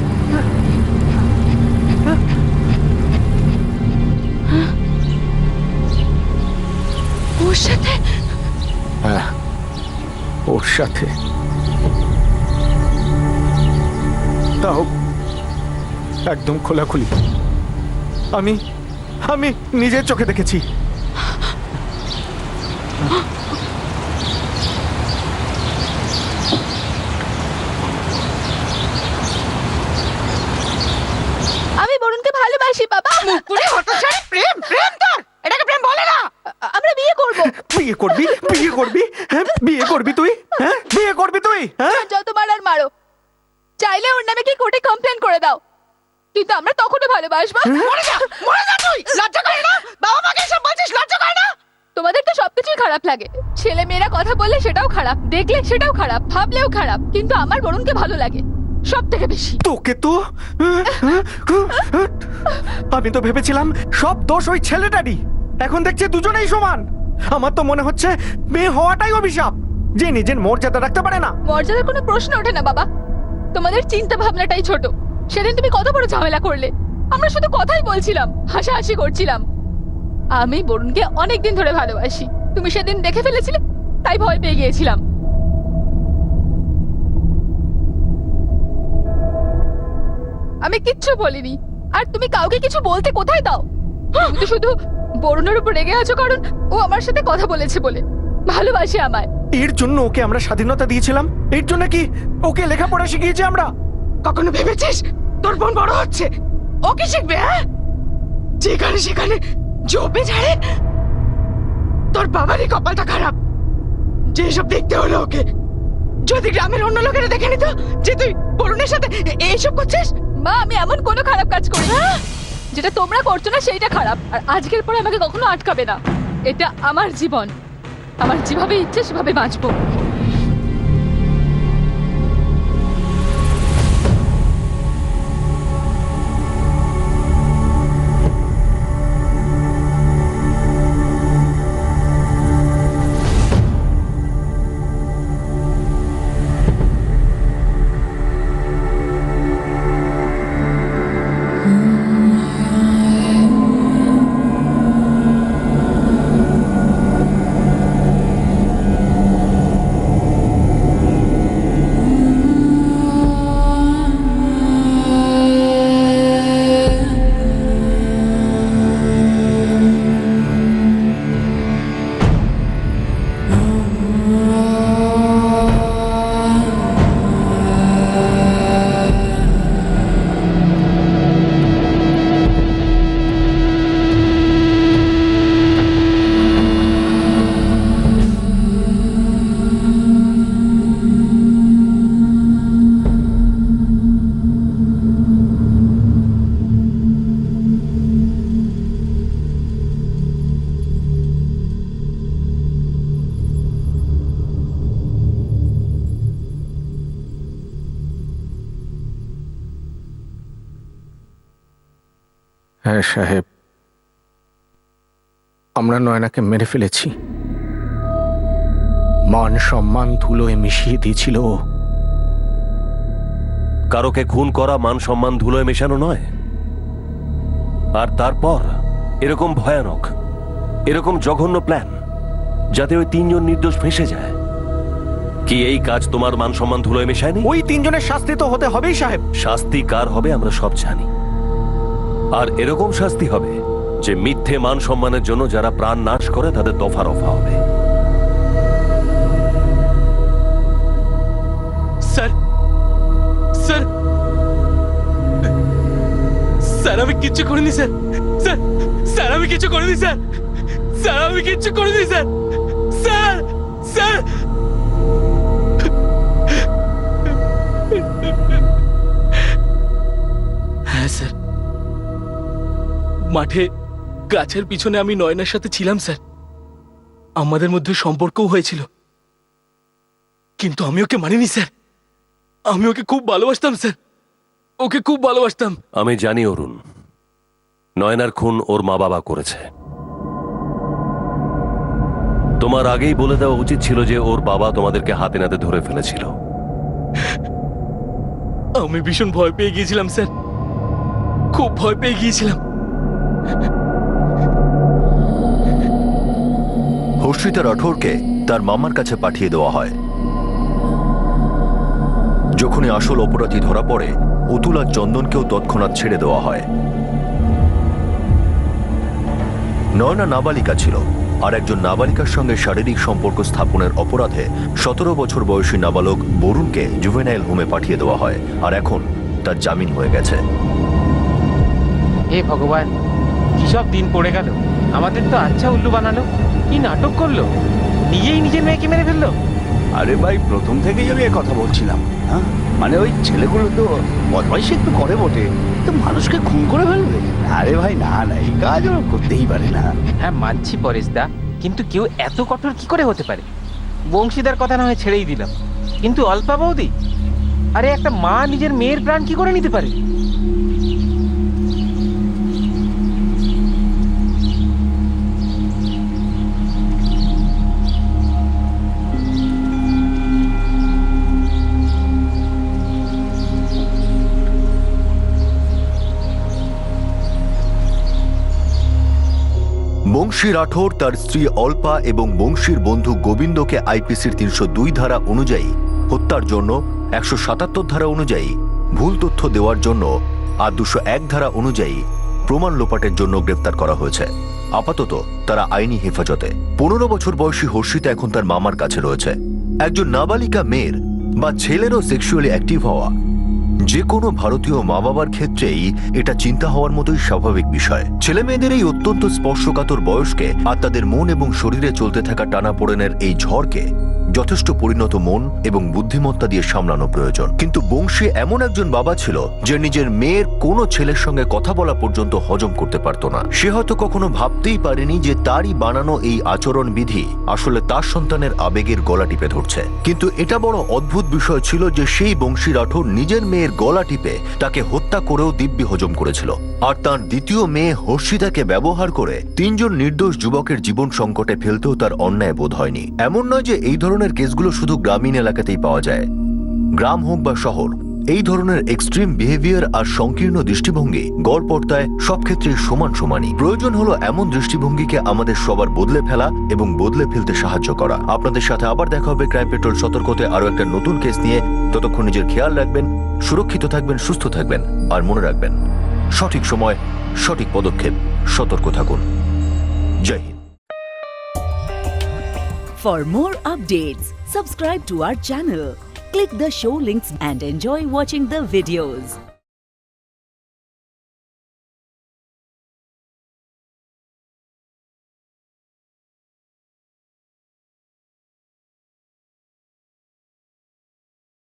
ওর সাথে? হ্যাঁ, ওর সাথে। তাও একদম খোলাখুলি। আমি আমি নিজের চোখে দেখেছি। আমি বরুণকে ভালোবাসি বাবা। মুকুরে হতছাড়ি প্রেম, প্রেম তোর? এটাকে প্রেম বলে না। আমরা বিয়ে করব। বিয়ে করবি? বিয়ে করবি? হ্যাঁ বিয়ে করবি তুই? হ্যাঁ বিয়ে করবি তুই? হ্যাঁ যত মারার মারো, চাইলে ওর নামে কি কোর্টে কমপ্লেন করে দাও, কিন্তু আমরা তখনও ভালোবাসবো। মরে যা, মরে যা তুই। লজ্জা করে না? বাবা মাকে এসব বলছিস, লজ্জা করে না? তোমাদের তো সবকিছুই খারাপ লাগে। ছেলে মেয়েরা কথা বললে সেটাও খারাপ, দেখলে সেটাও খারাপ, ভাবলেও খারাপ, কিন্তু আমার বরুণকে ভালো লাগে সব থেকে বেশি। তোকে তো আমি তো ভেবেছিলাম সব দোষ ওই ছেলেটারই। এখন দেখছি দুজনেই সমান। আমার তো মনে হচ্ছে মেয়ে হওয়াটাই অভিশাপ, যে নিজের মর্যাদা রাখতে পারে না। মর্যাদার কোনো প্রশ্ন ওঠে না বাবা, তোমাদের চিন্তা ভাবনাটাই ছোট। সেদিন তুমি কত বড় ঝামেলা করলে, আমরা শুধু কথাই বলছিলাম, হাসাহাসি করছিলাম। আমি বরুণকে অনেকদিন ধরে ভালোবাসি, তুমি সেদিন দেখে ফেলেছিলে, তাই ভয় পেয়ে গিয়েছিলাম। আমি কিচ্ছু বলিনি, আর তুমি কাউকে কিছু বলতে কোথায় দাও? তুমি তো শুধু বরুণের উপর রেগে আছো কারণ ও আমার সাথে কথা বলেছে বলে। ভালোবাসে আমায়। এর জন্য ওকে আমরা স্বাধীনতা দিয়েছিলাম? এর জন্য কি ওকে লেখাপড়া শিখিয়েছি আমরা? কখনো ভেবেছিস তোর বোন বড় হচ্ছে, ও কি শিখবে? হ্যাঁ, যেখানে সেখানে জবে ঝাড়ে। তোর বাবারই কপালটা খারাপ, যেসব দেখতে হলো ওকে। যদি গ্রামের অন্য লোকেরা দেখে নিত যে তুই বরুণের সাথে এইসব করছিস। মা, আমি এমন কোনো খারাপ কাজ করি না। যেটা তোমরা করছো না সেইটা খারাপ, আর আজকের পরে আমাকে কখনো আটকাবে না। এটা আমার জীবন, আমার যেভাবে ইচ্ছে সেভাবে বাঁচবো। হ্যাঁ সাহেব, আমরা নয়নাকে মেরে ফেলেছি। মান সম্মান ধুলোয় মিশিয়ে দিয়েছিল ও। কারোকে খুন করা মান সম্মান ধুলোয় মেশানো নয়। আর তারপর এরকম ভয়ানক, এরকম জঘন্য প্ল্যান, যাতে ওই তিনজন নির্দোষ ফেঁসে যায়। কি এই কাজ তোমার মান সম্মান ধুলোয় মেশায়নি? ওই তিনজনের শাস্তি তো হতে হবেই সাহেব। শাস্তি কার হবে আমরা সব জানি, আর এরকম শাস্তি হবে যে মিথ্যে মান সম্মানের জন্য যারা প্রাণ নাশ করে তাদের দফা রফা হবে। স্যার, স্যার, স্যার আমি কিচ্ছু করিনি স্যার। স্যার, স্যার আমি কিছু করিনি স্যার। স্যার আমি কিচ্ছু করিনি স্যার। স্যার, স্যার, হ্যাঁ স্যার, মাঠে গাছের পিছনে আমি নয়নার সাথে ছিলাম স্যার। আমাদের মধ্যে সম্পর্কও হয়েছিল, কিন্তু আমি ওকে মানিনি স্যার। আমি ওকে খুব ভালোবাসতাম স্যার, ওকে খুব ভালোবাসতাম। আমি জানি অরুণ, নয়নার খুন ওর মা বাবা করেছে। তোমার আগেই বলে দেওয়া উচিত ছিল যে ওর বাবা তোমাদেরকে হাতে নাতে ধরে ফেলেছিল। আমি ভীষণ ভয় পেয়ে গিয়েছিলাম স্যার, খুব ভয় পেয়ে গিয়েছিলাম। হর্ষিতা রাঠোরকে তার মামার কাছে পাঠিয়ে দেওয়া হয়। যখনই আসল অপরাধী ধরা পড়ে, অতুল আর চন্দনকেও তৎক্ষণাৎ ছেড়ে দেওয়া হয়। নয়না নাবালিকা ছিল, আর একজন নাবালিকার সঙ্গে শারীরিক সম্পর্ক স্থাপনের অপরাধে 17 বছর বয়সী নাবালক বরুণকে জুভেনাইল হোমে পাঠিয়ে দেওয়া হয়, আর এখন তার জামিন হয়ে গেছে। হে ভগবান, কি সব দিন পড়ে গেল। আমাদের তো আচ্ছা উল্লু বানালো, কি নাটক করলো, নিজেই নিজের মেয়েকে মেরে ফেললো। আরে ভাই, প্রথম থেকেই আমি কথা বলছিলাম। হ্যাঁ, মানে ওই ছেলেগুলো তো বদমাইশি একটু করে বটে, তো মানুষকে খুন করে ফেলবে? আরে ভাই, না না, এই কাজ ওরা করতেই পারে না। হ্যাঁ মানছি পরেশ দা, কিন্তু কেউ এত কঠোর কি করে হতে পারে? বংশীদার কথা না হয় ছেড়েই দিলাম, কিন্তু অল্পা বৌদি, আরে একটা মা নিজের মেয়ের প্রাণ কি করে নিতে পারে? বংশী রাঠোর তার স্ত্রী অল্পা এবং বংশীর বন্ধু গোবিন্দকে আইপিসির 302 ধারা অনুযায়ী হত্যার জন্য, 177 ধারা অনুযায়ী ভুল তথ্য দেওয়ার জন্য, আর 201 ধারা অনুযায়ী প্রমাণ লোপাটের জন্য গ্রেফতার করা হয়েছে। আপাতত তারা আইনি হেফাজতে। 15 বছর বয়সী হর্ষিতা এখন তার মামার কাছে রয়েছে। একজন নাবালিকা মেয়ের বা ছেলেরও সেক্সুয়ালি অ্যাক্টিভ হওয়া যে কোনো ভারতীয় মা বাবার ক্ষেত্রেই এটা চিন্তা হওয়ার মতোই স্বাভাবিক বিষয়। ছেলে মেয়েদের এই অত্যন্ত স্পর্শকাতর বয়সকে আর তাদের মন এবং শরীরে চলতে থাকা টানাপোড়েনের এই ঝড়কে যথেষ্ট পরিণত মন এবং বুদ্ধিমত্তা দিয়ে সামলানো প্রয়োজন। কিন্তু বংশী এমন একজন বাবা ছিল যে নিজের মেয়ের কোনো ছেলের সঙ্গে কথা বলা পর্যন্ত হজম করতে পারত না। সে হয়তো কখনো ভাবতেই পারেনি যে তারই বানানো এই আচরণ বিধি আসলে তার সন্তানের আবেগের গলা টিপে ধরছে। কিন্তু এটা বড় অদ্ভুত বিষয় ছিল যে সেই বংশী রাঠোর নিজের মেয়ের গলা টিপে তাকে হত্যা করেও দিব্যি হজম করেছিল। আর তার দ্বিতীয় মেয়ে হর্ষিতাকে ব্যবহার করে 3 জন নির্দোষ যুবকের জীবন সংকটে ফেলতেও তার অন্যায় বোধ হয়নি। এমন নয় যে এই ধরনের কেসগুলো শুধু গ্রামীণ এলাকাতেই পাওয়া যায়। গ্রাম হোক বা শহর, এই ধরনের এক্সট্রিম বিহেভিয়ার আর সংকীর্ণ দৃষ্টিভঙ্গি গড় পর্দায় সব ক্ষেত্রে সমানই। প্রয়োজন হলো এমন দৃষ্টিভঙ্গিকে আমাদের সবার বদলে ফেলা এবং বদলে ফেলতে সাহায্য করা। আপনাদের সাথে আবার দেখা হবে ক্রাইম পেট্রোল সতর্কতে আরো একটা নতুন কেস নিয়ে। ততক্ষণ নিজের খেয়াল রাখবেন, সুরক্ষিত থাকবেন, সুস্থ থাকবেন, আর মনে রাখবেন সঠিক সময় সঠিক পদক্ষেপ। সতর্ক থাকুন। জয় Hind. For more updates, subscribe to our channel, click the show links and enjoy watching the videos.